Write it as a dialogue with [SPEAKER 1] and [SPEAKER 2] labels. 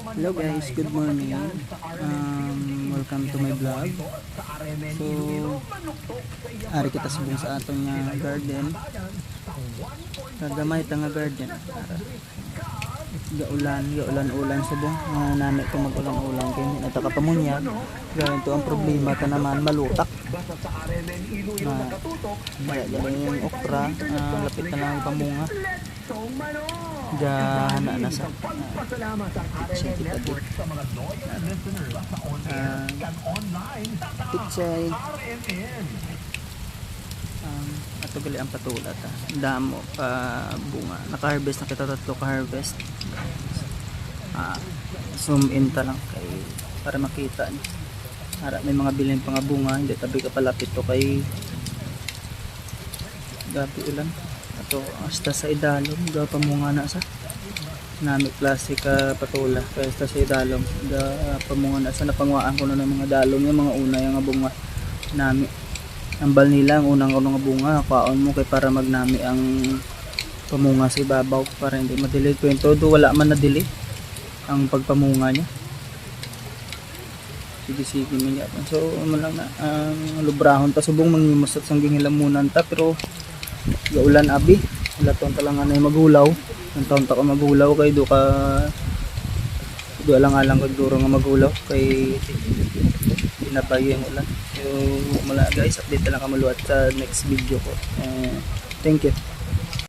[SPEAKER 1] Hello guys, good morning. Welcome to my vlog. So, ari kita subong sa atong garden. Kagamay ta nga garden. Gaulan subong. Nami ko mag-ulan-ulan kay hindi nata kapamunyag. Ganito ang problema ta naman malutak. Yung okra, lapit na lang pamunga. Diyan na sa pichay ato gali ang patula ta damo pa bunga naka-harvest na kita tatlo ka-harvest zoom in ta lang kay para makita niyo para may mga bilhin pa nga bunga hindi tabi ka palapit to kay gabi ulan ato hasta sa idalom ga pamunga na sa nami plastic patula kaya hasta sa idalom ga pamunga na sa napangwaan ko na ng mga dalom yung mga una yung bunga nami ambal nila ang unang bunga kaon mo kay para magnami ang pamunga sa ibabaw para hindi madili kwento do wala man na dili ang pagpamunga niya sige niya so lang na lubrahon ta subong mangimos at sangging hilamunan ta pero gaulan abi wala taon talangan na maghulaw ang taon ta ka maghulaw kay do alang kag duro nga maghulaw kay pinapayo yung ulan so mula guys update lang kamaluat sa next video ko thank you.